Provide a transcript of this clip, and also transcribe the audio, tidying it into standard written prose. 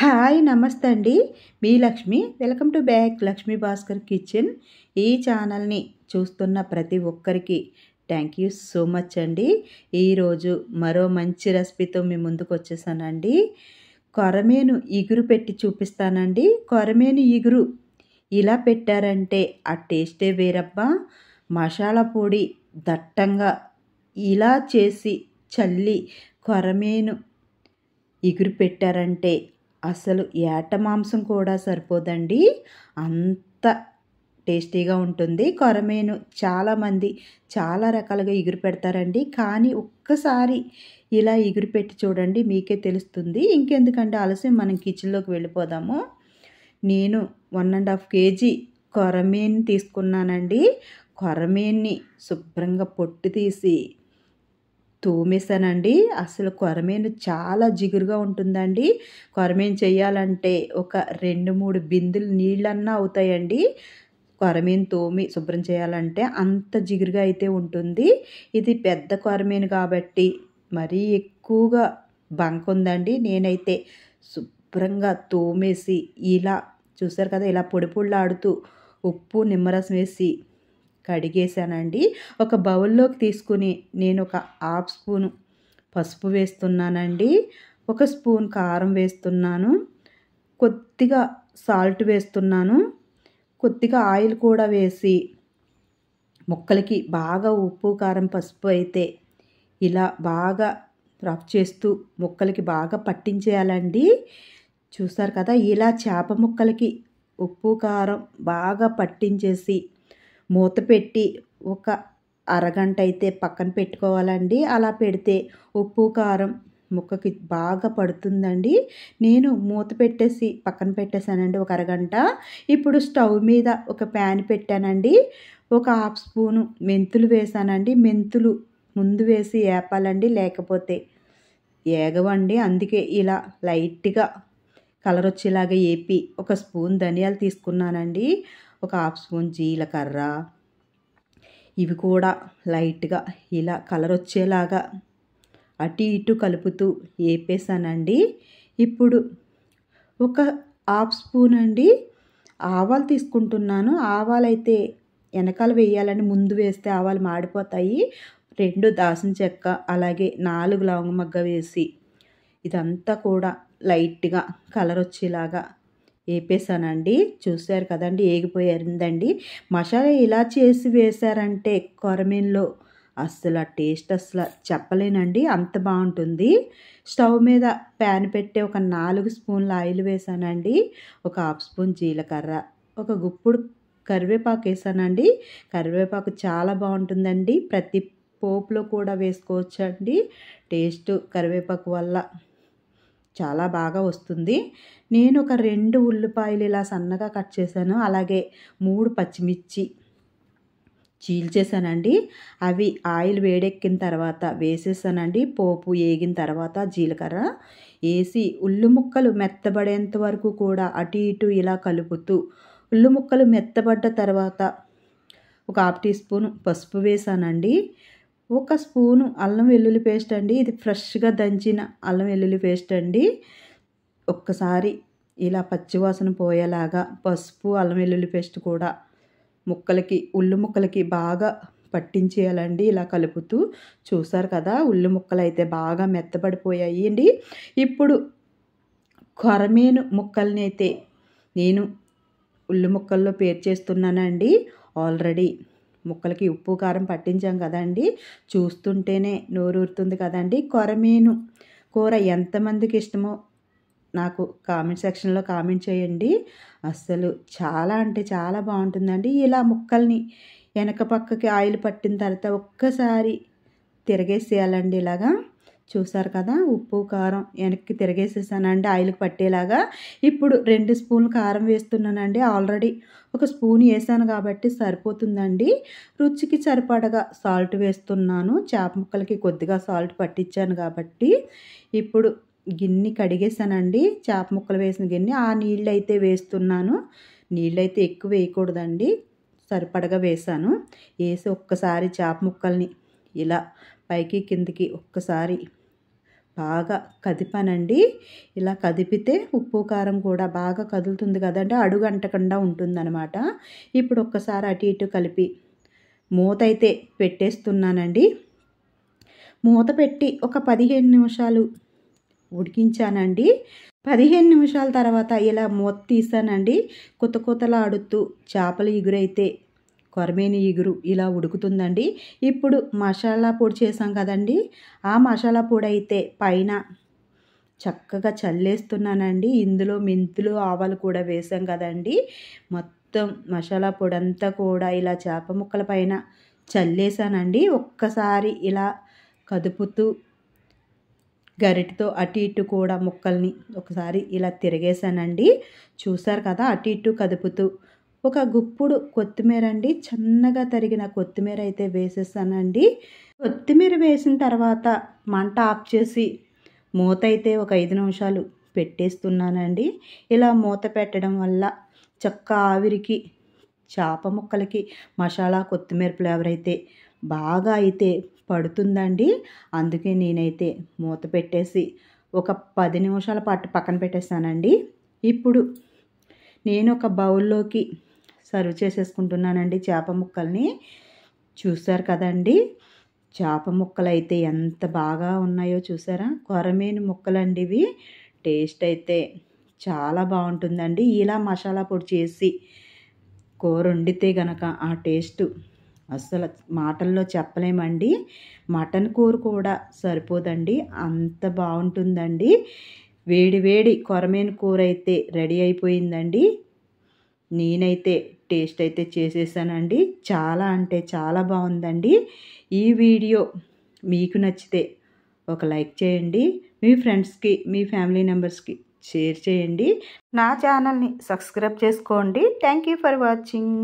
Hi నమస్తే అండి. మీ Lakshmi. Welcome to back Lakshmi Bhaskar kitchen. ఈ ఛానల్ని చూస్తున్న ప్రతి ఒక్కరికి థ్యాంక్ యూ సో మచ్ అండి. ఈరోజు మరో మంచి రెసిపీతో మీ ముందుకు వచ్చేసానండి. కొరమేను ఇగురు పెట్టి చూపిస్తానండి. కొరమేను ఇగురు ఇలా పెట్టారంటే ఆ టేస్టే వేరబ్బా. మసాలా పొడి దట్టంగా ఇలా చేసి చల్లి కొరమేను ఇగురు పెట్టారంటే అసలు ఏట మాంసం కూడా సరిపోదండి. అంత టేస్టీగా ఉంటుంది. కొరమేను చాలామంది చాలా రకాలుగా ఇగురు పెడతారండి. కానీ ఒక్కసారి ఇలా ఇగురు పెట్టి చూడండి, మీకే తెలుస్తుంది. ఇంకెందుకంటే ఆలస్యం, మనం కిచెన్లోకి వెళ్ళిపోదాము. నేను 1.5 kg కొరమేను తీసుకున్నానండి. కొరమేన్ని శుభ్రంగా పొట్టు తీసి తోమేసానండి. అసలు కొరమేను చాలా జిగురుగా ఉంటుందండి. కొరమేను చేయాలంటే ఒక 2-3 బిందెలు నీళ్ళన్నా అవుతాయండి. కొరమేను తోమి శుభ్రం చేయాలంటే అంత జిగురుగా అయితే ఉంటుంది. ఇది పెద్ద కొరమేను కాబట్టి మరీ ఎక్కువగా బంక ఉందండి. నేనైతే శుభ్రంగా తోమేసి ఇలా చూసారు కదా, ఇలా పొడి పొడిలాడుతూ ఉప్పు నిమ్మరసం వేసి కడిగేసానండి. ఒక బౌల్లోకి తీసుకుని నేను ఒక 1/2 స్పూను పసుపు వేస్తున్నానండి. 1 స్పూన్ కారం వేస్తున్నాను. కొద్దిగా సాల్ట్ వేస్తున్నాను. కొద్దిగా ఆయిల్ కూడా వేసి ముక్కలకి బాగా ఉప్పు కారం పసుపు అయితే ఇలా బాగా రఫ్ చేస్తూ ముక్కలకి బాగా పట్టించేయాలండి. చూసారు కదా, ఇలా చేప ముక్కలకి ఉప్పు కారం బాగా పట్టించేసి మూత పెట్టి ఒక అరగంట అయితే పక్కన పెట్టుకోవాలండి. అలా పెడితే ఉప్పు కారం ముక్కకి బాగా పడుతుందండి. నేను మూత పెట్టేసి పక్కన పెట్టేశానండి ఒక అరగంట. ఇప్పుడు స్టవ్ మీద ఒక ప్యాన్ పెట్టానండి. ఒక 1/2 స్పూను మెంతులు వేసానండి. మెంతులు ముందు వేసి ఏపాలండి, లేకపోతే ఏగవండి. అందుకే ఇలా లైట్గా కలర్ వచ్చేలాగా ఏపి 1 స్పూన్ ధనియాలు తీసుకున్నానండి. ఒక 1/2 స్పూన్ జీలకర్ర, ఇవి కూడా లైట్గా ఇలా కలర్ వచ్చేలాగా అటు ఇటు కలుపుతూ వేపేసానండి. ఇప్పుడు ఒక 1/2 స్పూన్ అండి ఆవాలు తీసుకుంటున్నాను. ఆవాలు అయితే వెనకాల వేయాలని, ముందు వేస్తే ఆవాలు మాడిపోతాయి. 2 దాల్చిన చెక్క, అలాగే 4 లవంగ మొగ్గ వేసి ఇదంతా కూడా లైట్గా కలర్ వచ్చేలాగా వేపేసానండి. చూసారు కదండి, ఏగిపోయిందండి. మసాలా ఇలా చేసి వేశారంటే కొరమేనులో అస్సలు టేస్ట్ అసలు చెప్పలేనండి, అంత బాగుంటుంది. స్టవ్ మీద ప్యాన్ పెట్టి ఒక 4 స్పూన్ల ఆయిల్ వేసానండి. ఒక 1/2 స్పూన్ జీలకర్ర, ఒక గుప్పుడు కరివేపాకు వేసానండి. కరివేపాకు చాలా బాగుంటుందండి. ప్రతి పోపులో కూడా వేసుకోవచ్చండి. టేస్ట్ కరివేపాకు వల్ల చాలా బాగా వస్తుంది. నేను ఒక 2 ఉల్లిపాయలు ఇలా సన్నగా కట్ చేశాను. అలాగే 3 పచ్చిమిర్చి చీల్చేసానండి. అవి ఆయిల్ వేడెక్కిన తర్వాత వేసేసానండి. పోపు ఏగిన తర్వాత జీలకర్ర వేసి ఉల్లి ముక్కలు మెత్తబడేంత వరకు కూడా అటు ఇటు ఇలా కలుపుతూ, ఉల్లి ముక్కలు మెత్తబడ్డ తర్వాత ఒక 1/2 టీ స్పూన్ పసుపు వేసానండి. 1 స్పూను అల్లం వెల్లుల్లి పేస్ట్ అండి. ఇది ఫ్రెష్గా దంచిన అల్లం వెల్లుల్లి పేస్ట్ అండి. ఒక్కసారి ఇలా పచ్చివాసన పోయేలాగా పసుపు అల్లం వెల్లుల్లి పేస్ట్ కూడా ముక్కలకి, ఉల్లి ముక్కలకి బాగా పట్టించేయాలండి. ఇలా కలుపుతూ చూసారు కదా, ఉల్లి ముక్కలు అయితే బాగా మెత్తబడిపోయాయి అండి. ఇప్పుడు కొరమేను ముక్కల్ని అయితే నేను ఉల్లి ముక్కల్లో పేర్చేస్తున్నానండి. ఆల్రెడీ ముక్కలకి ఉప్పు కారం పట్టించాం కదండి, చూస్తుంటేనే నోరూరుతుంది కదండి. కొరమేను కూర ఎంతమందికి ఇష్టమో నాకు కామెంట్ సెక్షన్లో కామెంట్ చేయండి. అస్సలు చాలా అంటే చాలా బాగుంటుందండి. ఇలా ముక్కల్ని వెనక పక్కకి ఆయిల్ పట్టిన తర్వాత ఒక్కసారి తిరగేసేయాలండి. ఇలాగా చూసారు కదా, ఉప్పు కారం వెనక్కి తిరగేసేసానండి ఆయిల్కి పట్టేలాగా. ఇప్పుడు 2 స్పూన్లు కారం వేస్తున్నానండి. ఆల్రెడీ 1 స్పూన్ వేసాను కాబట్టి సరిపోతుందండి. రుచికి సరిపడగా సాల్ట్ వేస్తున్నాను. చేప ముక్కలకి కొద్దిగా సాల్ట్ పట్టించాను కాబట్టి. ఇప్పుడు గిన్నె కడిగేసానండి, చేప ముక్కలు వేసిన గిన్నె. ఆ నీళ్ళు అయితే వేస్తున్నాను. నీళ్ళైతే ఎక్కువ వేయకూడదండి, సరిపడగా వేసాను. వేసి ఒక్కసారి చేప ముక్కల్ని ఇలా పైకి కిందకి ఒక్కసారి బాగా కదిపానండి. ఇలా కదిపితే ఉప్పు కారం కూడా బాగా కదులుతుంది కదండి, అడుగు అంటకుండా ఉంటుందన్నమాట. ఇప్పుడు ఒక్కసారి అటు ఇటు కలిపి మూత అయితే పెట్టేస్తున్నానండి. మూత పెట్టి ఒక 15 నిమిషాలు ఉడికించానండి. 15 నిమిషాల తర్వాత ఇలా మూత తీసానండి. కొత్త కొత్తలాడుతూ చేపల ఇగురైతే కొరమేను ఇగురు ఇలా ఉడుకుతుందండి. ఇప్పుడు మసాలా పొడి చేసాం కదండి, ఆ మసాలా పొడి అయితే పైన చక్కగా చల్లేస్తున్నానండి. ఇందులో మెంతులు ఆవాలు కూడా వేసాం కదండి, మొత్తం మసాలా పొడి అంతా కూడా ఇలా చేప ముక్కల పైన చల్లేసానండి. ఒక్కసారి ఇలా కదుపుతూ గరిటతో అటు ఇటు కూడా ముక్కల్ని ఒకసారి ఇలా తిరిగేసానండి. చూసారు కదా, అటు ఇటు కదుపుతూ ఒక గుప్పుడు కొత్తిమీర అండి, సన్నగా తరిగిన కొత్తిమీర అయితే వేసేసానండి. కొత్తిమీర వేసిన తర్వాత మంట ఆఫ్ చేసి మూత అయితే ఒక 5 నిమిషాలు పెట్టేస్తున్నానండి. ఇలా మూత పెట్టడం వల్ల చక్క ఆవిరికి చేప ముక్కలకి మసాలా కొత్తిమీర ఫ్లేవర్ అయితే బాగా అయితే పడుతుందండి. అందుకే నేనైతే మూత పెట్టేసి ఒక 10 నిమిషాల పాటు పక్కన పెట్టేస్తానండి. ఇప్పుడు నేను ఒక బౌల్లోకి సర్వ్ చేసేసుకుంటున్నానండి చేప ముక్కల్ని. చూసారు కదండి, చేప ముక్కలు అయితే ఎంత బాగా ఉన్నాయో చూసారా. కొరమేను ముక్కలండి ఇవి. టేస్ట్ అయితే చాలా బాగుంటుందండి. ఇలా మసాలా పొడి చేసి కూర వండితే గనక ఆ టేస్ట్ అస్సలు మాటల్లో చెప్పలేమండి. మటన్ కూర కూడా సరిపోదండి, అంత బాగుంటుందండి. వేడి వేడి కొరమేను కూర అయితే రెడీ అయిపోయిందండి. నేనైతే టేస్ట్ అయితే చేసేసానండి. చాలా అంటే చాలా బాగుందండి. ఈ వీడియో మీకు నచ్చితే ఒక లైక్ చేయండి, మీ ఫ్రెండ్స్కి మీ ఫ్యామిలీ మెంబర్స్కి షేర్ చేయండి, నా ఛానల్ని సబ్స్క్రైబ్ చేసుకోండి. Thank you for watching.